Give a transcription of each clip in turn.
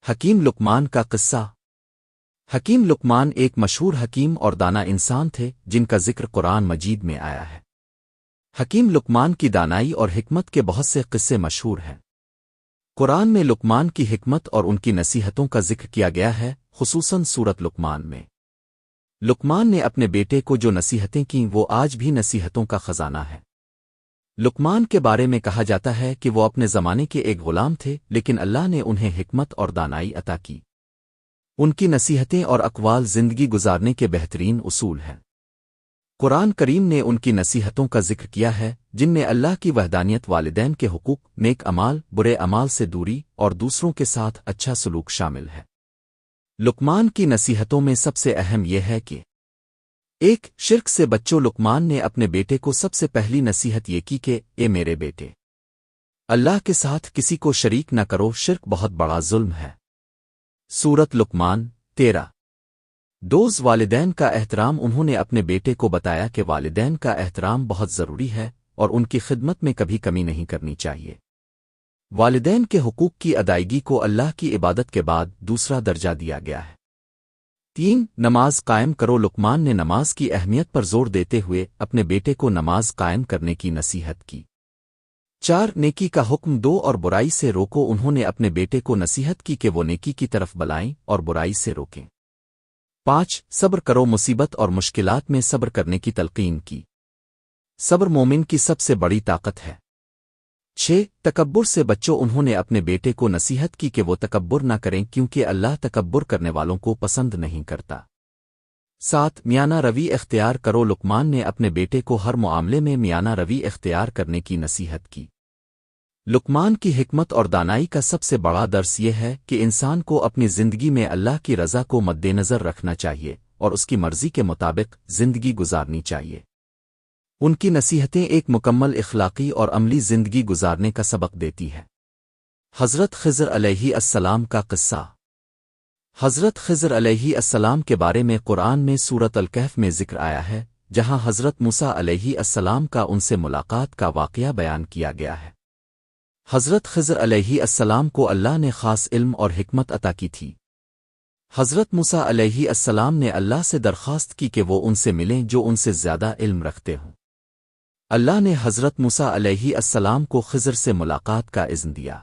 حکیم لقمان کا قصہ۔ حکیم لقمان ایک مشہور حکیم اور دانا انسان تھے جن کا ذکر قرآن مجید میں آیا ہے۔ حکیم لقمان کی دانائی اور حکمت کے بہت سے قصے مشہور ہیں۔ قرآن میں لقمان کی حکمت اور ان کی نصیحتوں کا ذکر کیا گیا ہے، خصوصاً سورت لقمان میں۔ لقمان نے اپنے بیٹے کو جو نصیحتیں کیں وہ آج بھی نصیحتوں کا خزانہ ہے۔ لقمان کے بارے میں کہا جاتا ہے کہ وہ اپنے زمانے کے ایک غلام تھے، لیکن اللہ نے انہیں حکمت اور دانائی عطا کی۔ ان کی نصیحتیں اور اقوال زندگی گزارنے کے بہترین اصول ہیں۔ قرآن کریم نے ان کی نصیحتوں کا ذکر کیا ہے، جن میں اللہ کی وحدانیت، والدین کے حقوق، نیک اعمال، برے اعمال سے دوری اور دوسروں کے ساتھ اچھا سلوک شامل ہے۔ لقمان کی نصیحتوں میں سب سے اہم یہ ہے کہ ایک شرک سے بچو۔ لقمان نے اپنے بیٹے کو سب سے پہلی نصیحت یہ کی کہ اے میرے بیٹے، اللہ کے ساتھ کسی کو شریک نہ کرو، شرک بہت بڑا ظلم ہے۔ سورت لقمان 13۔ دوز والدین کا احترام۔ انہوں نے اپنے بیٹے کو بتایا کہ والدین کا احترام بہت ضروری ہے اور ان کی خدمت میں کبھی کمی نہیں کرنی چاہیے۔ والدین کے حقوق کی ادائیگی کو اللہ کی عبادت کے بعد دوسرا درجہ دیا گیا ہے۔ 3۔ نماز قائم کرو۔ لقمان نے نماز کی اہمیت پر زور دیتے ہوئے اپنے بیٹے کو نماز قائم کرنے کی نصیحت کی۔ 4۔ نیکی کا حکم دو اور برائی سے روکو۔ انہوں نے اپنے بیٹے کو نصیحت کی کہ وہ نیکی کی طرف بلائیں اور برائی سے روکیں۔ 5۔ صبر کرو۔ مصیبت اور مشکلات میں صبر کرنے کی تلقین کی۔ صبر مومن کی سب سے بڑی طاقت ہے۔ 6۔ تکبر سے بچو۔ انہوں نے اپنے بیٹے کو نصیحت کی کہ وہ تکبر نہ کریں، کیونکہ اللہ تکبر کرنے والوں کو پسند نہیں کرتا۔ 7۔ میانہ روی اختیار کرو۔ لقمان نے اپنے بیٹے کو ہر معاملے میں میانہ روی اختیار کرنے کی نصیحت کی۔ لقمان کی حکمت اور دانائی کا سب سے بڑا درس یہ ہے کہ انسان کو اپنی زندگی میں اللہ کی رضا کو مد نظر رکھنا چاہیے اور اس کی مرضی کے مطابق زندگی گزارنی چاہیے۔ ان کی نصیحتیں ایک مکمل اخلاقی اور عملی زندگی گزارنے کا سبق دیتی ہے۔ حضرت خضر علیہ السلام کا قصہ۔ حضرت خضر علیہ السلام کے بارے میں قرآن میں سورت الکہف میں ذکر آیا ہے، جہاں حضرت موسیٰ علیہ السلام کا ان سے ملاقات کا واقعہ بیان کیا گیا ہے۔ حضرت خضر علیہ السلام کو اللہ نے خاص علم اور حکمت عطا کی تھی۔ حضرت موسیٰ علیہ السلام نے اللہ سے درخواست کی کہ وہ ان سے ملیں جو ان سے زیادہ علم رکھتے ہوں۔ اللہ نے حضرت موسیٰ علیہ السلام کو خضر سے ملاقات کا اذن دیا۔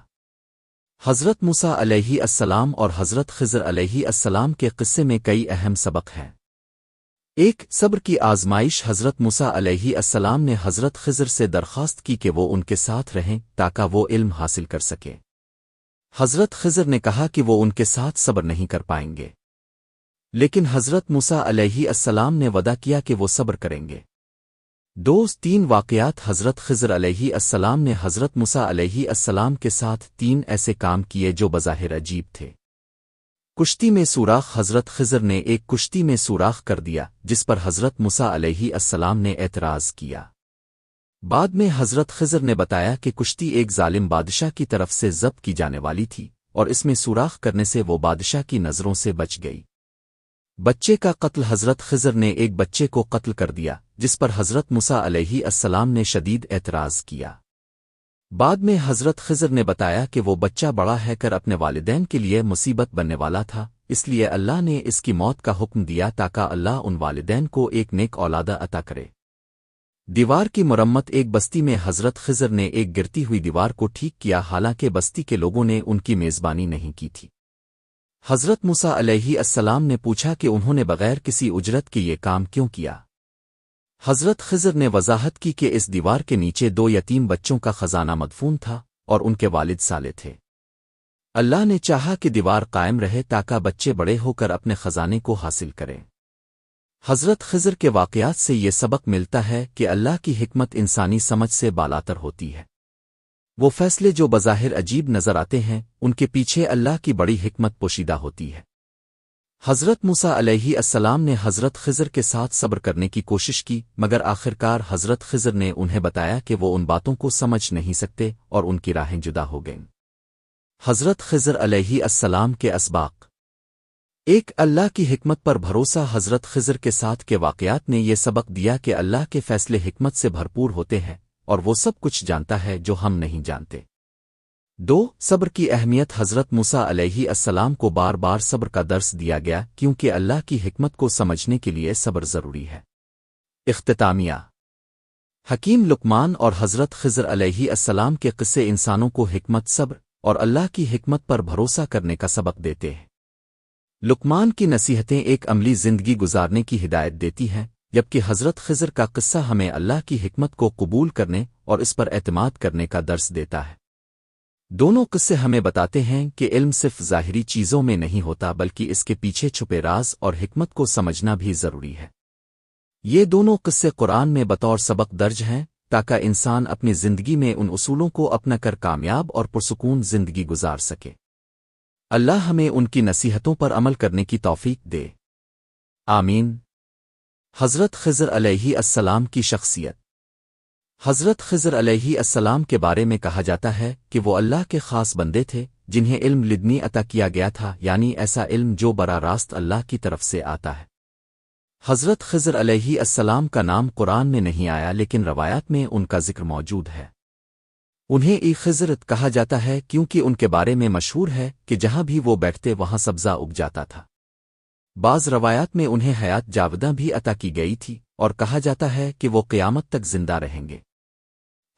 حضرت موسیٰ علیہ السلام اور حضرت خضر علیہ السلام کے قصے میں کئی اہم سبق ہیں۔ 1۔ صبر کی آزمائش۔ حضرت موسیٰ علیہ السلام نے حضرت خضر سے درخواست کی کہ وہ ان کے ساتھ رہیں تاکہ وہ علم حاصل کر سکے۔ حضرت خضر نے کہا کہ وہ ان کے ساتھ صبر نہیں کر پائیں گے، لیکن حضرت موسیٰ علیہ السلام نے وعدہ کیا کہ وہ صبر کریں گے۔ 2۔ 3 واقعات۔ حضرت خضر علیہ السلام نے حضرت موسیٰ علیہ السلام کے ساتھ 3 ایسے کام کیے جو بظاہر عجیب تھے۔ کشتی میں سوراخ۔ حضرت خضر نے ایک کشتی میں سوراخ کر دیا جس پر حضرت موسیٰ علیہ السلام نے اعتراض کیا۔ بعد میں حضرت خضر نے بتایا کہ کشتی ایک ظالم بادشاہ کی طرف سے ضبط کی جانے والی تھی اور اس میں سوراخ کرنے سے وہ بادشاہ کی نظروں سے بچ گئی۔ بچے کا قتل۔ حضرت خضر نے ایک بچے کو قتل کر دیا جس پر حضرت موسیٰ علیہ السلام نے شدید اعتراض کیا۔ بعد میں حضرت خضر نے بتایا کہ وہ بچہ بڑا ہے کر اپنے والدین کے لیے مصیبت بننے والا تھا، اس لیے اللہ نے اس کی موت کا حکم دیا تاکہ اللہ ان والدین کو ایک نیک اولادہ عطا کرے۔ دیوار کی مرمت۔ ایک بستی میں حضرت خضر نے ایک گرتی ہوئی دیوار کو ٹھیک کیا، حالانکہ بستی کے لوگوں نے ان کی میزبانی نہیں کی تھی۔ حضرت موسیٰ علیہ السلام نے پوچھا کہ انہوں نے بغیر کسی اجرت کے یہ کام کیوں کیا؟ حضرت خضر نے وضاحت کی کہ اس دیوار کے نیچے 2 یتیم بچوں کا خزانہ مدفون تھا اور ان کے والد صالح تھے۔ اللہ نے چاہا کہ دیوار قائم رہے تاکہ بچے بڑے ہو کر اپنے خزانے کو حاصل کریں۔ حضرت خضر کے واقعات سے یہ سبق ملتا ہے کہ اللہ کی حکمت انسانی سمجھ سے بالاتر ہوتی ہے۔ وہ فیصلے جو بظاہر عجیب نظر آتے ہیں، ان کے پیچھے اللہ کی بڑی حکمت پوشیدہ ہوتی ہے۔ حضرت موسیٰ علیہ السلام نے حضرت خضر کے ساتھ صبر کرنے کی کوشش کی، مگر آخرکار حضرت خضر نے انہیں بتایا کہ وہ ان باتوں کو سمجھ نہیں سکتے اور ان کی راہیں جدا ہو گئیں۔ حضرت خضر علیہ السلام کے اسباق۔ 1۔ اللہ کی حکمت پر بھروسہ۔ حضرت خضر کے ساتھ کے واقعات نے یہ سبق دیا کہ اللہ کے فیصلے حکمت سے بھرپور ہوتے ہیں اور وہ سب کچھ جانتا ہے جو ہم نہیں جانتے۔ دو صبر کی اہمیت حضرت موسیٰ علیہ السلام کو بار بار صبر کا درس دیا گیا کیونکہ اللہ کی حکمت کو سمجھنے کے لیے صبر ضروری ہے۔ اختتامیہ حکیم لقمان اور حضرت خضر علیہ السلام کے قصے انسانوں کو حکمت، صبر اور اللہ کی حکمت پر بھروسہ کرنے کا سبق دیتے ہیں۔ لقمان کی نصیحتیں ایک عملی زندگی گزارنے کی ہدایت دیتی ہیں، جبکہ حضرت خضر کا قصہ ہمیں اللہ کی حکمت کو قبول کرنے اور اس پر اعتماد کرنے کا درس دیتا ہے۔ دونوں قصے ہمیں بتاتے ہیں کہ علم صرف ظاہری چیزوں میں نہیں ہوتا بلکہ اس کے پیچھے چھپے راز اور حکمت کو سمجھنا بھی ضروری ہے۔ یہ دونوں قصے قرآن میں بطور سبق درج ہیں تاکہ انسان اپنی زندگی میں ان اصولوں کو اپنا کر کامیاب اور پرسکون زندگی گزار سکے۔ اللہ ہمیں ان کی نصیحتوں پر عمل کرنے کی توفیق دے، آمین۔ حضرت خضر علیہ السلام کی شخصیت۔ حضرت خضر علیہ السلام کے بارے میں کہا جاتا ہے کہ وہ اللہ کے خاص بندے تھے جنہیں علم لدنی عطا کیا گیا تھا، یعنی ایسا علم جو براہ راست اللہ کی طرف سے آتا ہے۔ حضرت خضر علیہ السلام کا نام قرآن میں نہیں آیا لیکن روایات میں ان کا ذکر موجود ہے۔ انہیں خضرت کہا جاتا ہے کیونکہ ان کے بارے میں مشہور ہے کہ جہاں بھی وہ بیٹھتے وہاں سبزہ اگ جاتا تھا۔ بعض روایات میں انہیں حیات جاوداں بھی عطا کی گئی تھی اور کہا جاتا ہے کہ وہ قیامت تک زندہ رہیں گے۔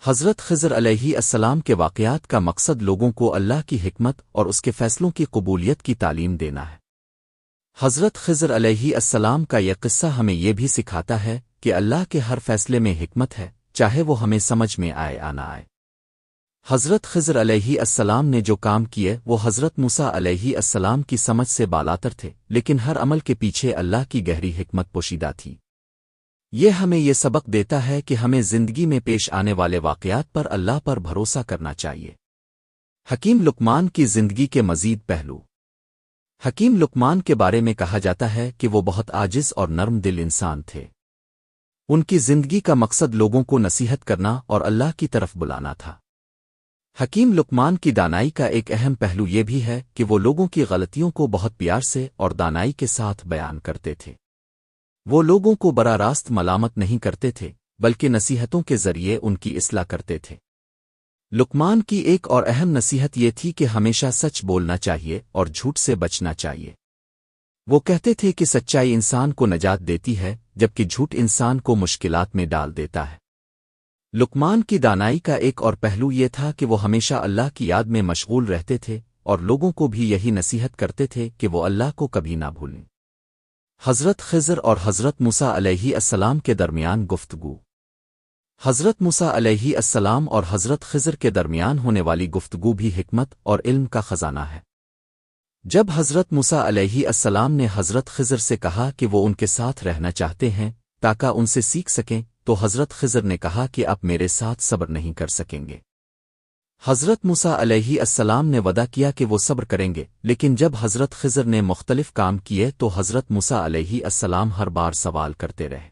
حضرت خضر علیہ السلام کے واقعات کا مقصد لوگوں کو اللہ کی حکمت اور اس کے فیصلوں کی قبولیت کی تعلیم دینا ہے۔ حضرت خضر علیہ السلام کا یہ قصہ ہمیں یہ بھی سکھاتا ہے کہ اللہ کے ہر فیصلے میں حکمت ہے، چاہے وہ ہمیں سمجھ میں آئے یا نہ آئے۔ حضرت خضر علیہ السلام نے جو کام کیے وہ حضرت موسیٰ علیہ السلام کی سمجھ سے بالاتر تھے، لیکن ہر عمل کے پیچھے اللہ کی گہری حکمت پوشیدہ تھی۔ یہ ہمیں یہ سبق دیتا ہے کہ ہمیں زندگی میں پیش آنے والے واقعات پر اللہ پر بھروسہ کرنا چاہیے۔ حکیم لقمان کی زندگی کے مزید پہلو۔ حکیم لقمان کے بارے میں کہا جاتا ہے کہ وہ بہت عاجز اور نرم دل انسان تھے۔ ان کی زندگی کا مقصد لوگوں کو نصیحت کرنا اور اللہ کی طرف بلانا تھا۔ حکیم لقمان کی دانائی کا ایک اہم پہلو یہ بھی ہے کہ وہ لوگوں کی غلطیوں کو بہت پیار سے اور دانائی کے ساتھ بیان کرتے تھے۔ وہ لوگوں کو براہ راست ملامت نہیں کرتے تھے بلکہ نصیحتوں کے ذریعے ان کی اصلاح کرتے تھے۔ لقمان کی ایک اور اہم نصیحت یہ تھی کہ ہمیشہ سچ بولنا چاہیے اور جھوٹ سے بچنا چاہیے۔ وہ کہتے تھے کہ سچائی انسان کو نجات دیتی ہے جبکہ جھوٹ انسان کو مشکلات میں ڈال دیتا ہے۔ لقمان کی دانائی کا ایک اور پہلو یہ تھا کہ وہ ہمیشہ اللہ کی یاد میں مشغول رہتے تھے اور لوگوں کو بھی یہی نصیحت کرتے تھے کہ وہ اللہ کو کبھی نہ بھولیں۔ حضرت خضر اور حضرت موسیٰ علیہ السلام کے درمیان گفتگو۔ حضرت موسیٰ علیہ السلام اور حضرت خضر کے درمیان ہونے والی گفتگو بھی حکمت اور علم کا خزانہ ہے۔ جب حضرت موسیٰ علیہ السلام نے حضرت خضر سے کہا کہ وہ ان کے ساتھ رہنا چاہتے ہیں تاکہ ان سے سیکھ سکیں تو حضرت خضر نے کہا کہ آپ میرے ساتھ صبر نہیں کر سکیں گے۔ حضرت موسیٰ علیہ السلام نے وعدہ کیا کہ وہ صبر کریں گے، لیکن جب حضرت خضر نے مختلف کام کیے تو حضرت موسیٰ علیہ السلام ہر بار سوال کرتے رہے۔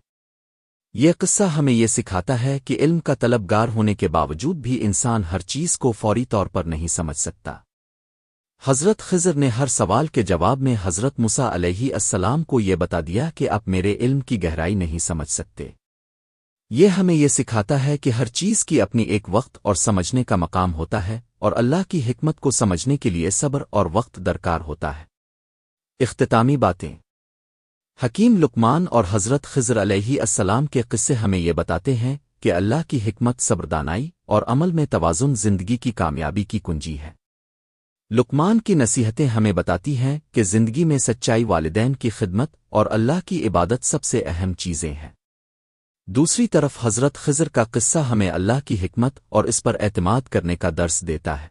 یہ قصہ ہمیں یہ سکھاتا ہے کہ علم کا طلبگار ہونے کے باوجود بھی انسان ہر چیز کو فوری طور پر نہیں سمجھ سکتا۔ حضرت خضر نے ہر سوال کے جواب میں حضرت موسیٰ علیہ السلام کو یہ بتا دیا کہ آپ میرے علم کی گہرائی نہیں سمجھ سکتے۔ یہ ہمیں یہ سکھاتا ہے کہ ہر چیز کی اپنی ایک وقت اور سمجھنے کا مقام ہوتا ہے اور اللہ کی حکمت کو سمجھنے کے لیے صبر اور وقت درکار ہوتا ہے۔ اختتامی باتیں۔ حکیم لقمان اور حضرت خضر علیہ السلام کے قصے ہمیں یہ بتاتے ہیں کہ اللہ کی حکمت، صبر، دانائی اور عمل میں توازن زندگی کی کامیابی کی کنجی ہے۔ لقمان کی نصیحتیں ہمیں بتاتی ہیں کہ زندگی میں سچائی، والدین کی خدمت اور اللہ کی عبادت سب سے اہم چیزیں ہیں۔ دوسری طرف حضرت خضر کا قصہ ہمیں اللہ کی حکمت اور اس پر اعتماد کرنے کا درس دیتا ہے۔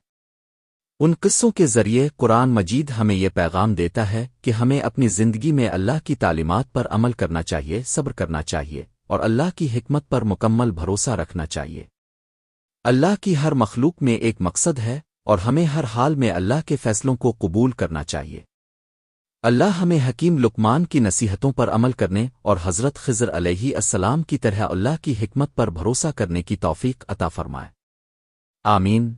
ان قصوں کے ذریعے قرآن مجید ہمیں یہ پیغام دیتا ہے کہ ہمیں اپنی زندگی میں اللہ کی تعلیمات پر عمل کرنا چاہیے، صبر کرنا چاہیے اور اللہ کی حکمت پر مکمل بھروسہ رکھنا چاہیے۔ اللہ کی ہر مخلوق میں ایک مقصد ہے اور ہمیں ہر حال میں اللہ کے فیصلوں کو قبول کرنا چاہیے۔ اللہ ہمیں حکیم لقمان کی نصیحتوں پر عمل کرنے اور حضرت خضر علیہ السلام کی طرح اللہ کی حکمت پر بھروسہ کرنے کی توفیق عطا فرمائے، آمین۔